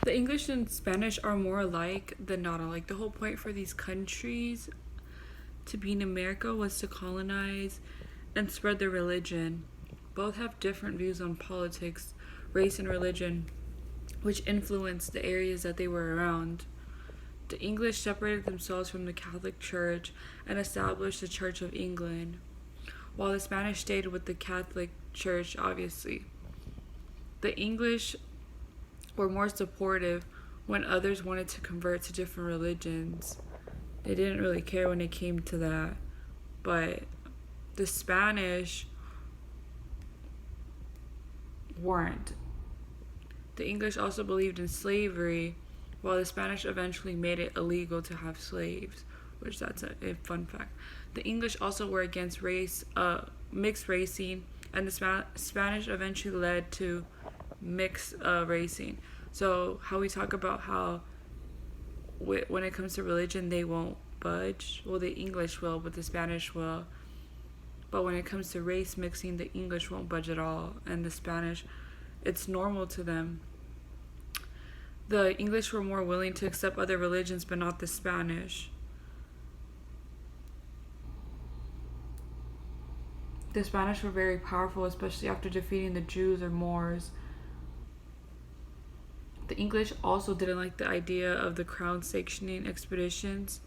The English and Spanish are more alike than not alike. The whole point for these countries to be in America was to colonize and spread their religion. Both have different views on politics, race, and religion, which influenced the areas that they were around. The English separated themselves from the Catholic Church and established the Church of England, while the Spanish stayed with the Catholic Church, obviously. The English were more supportive when others wanted to convert to different religions. They didn't really care when it came to that. But the Spanish weren't. The English also believed in slavery, while the Spanish eventually made it illegal to have slaves, which that's a fun fact. The English also were against mixed racing, and the Spanish eventually led to mixed racing. So how we talk about how when it comes to religion they won't budge. Well, the English will, but the Spanish will. But when it comes to race mixing, the English won't budge at all, and the Spanish, it's normal to them. The English were more willing to accept other religions, but not the Spanish. The Spanish were very powerful, especially after defeating the Jews or Moors. The English also didn't like the idea of the crown sanctioning expeditions.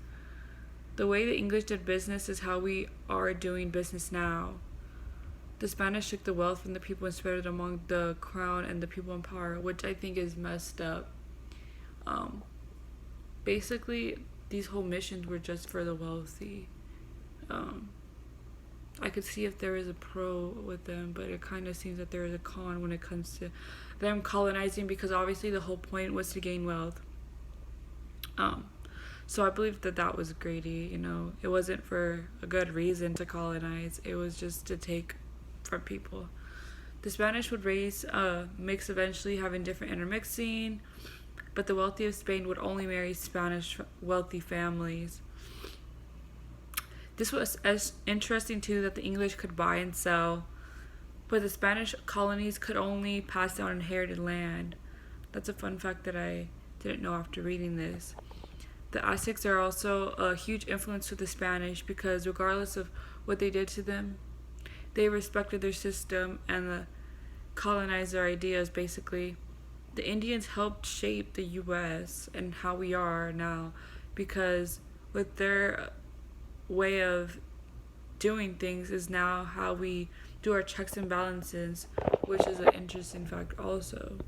The way the English did business is how we are doing business now. The Spanish took the wealth from the people and spread it among the crown and the people in power, which I think is messed up. Basically, these whole missions were just for the wealthy. I could see if there is a pro with them, but it kind of seems that there is a con when it comes to them colonizing, because obviously the whole point was to gain wealth. So I believe that that was greedy. It wasn't for a good reason to colonize. It was just to take from people. The Spanish would raise mix eventually, having different intermixing, but the wealthy of Spain would only marry Spanish wealthy families. This was as interesting too, that the English could buy and sell, but the Spanish colonies could only pass down inherited land. That's a fun fact that I didn't know after reading this. The Aztecs are also a huge influence to the Spanish, because regardless of what they did to them, they respected their system and colonized their ideas, basically. The Indians helped shape the U.S. and how we are now, because with their way of doing things is now how we do our checks and balances, which is an interesting fact also.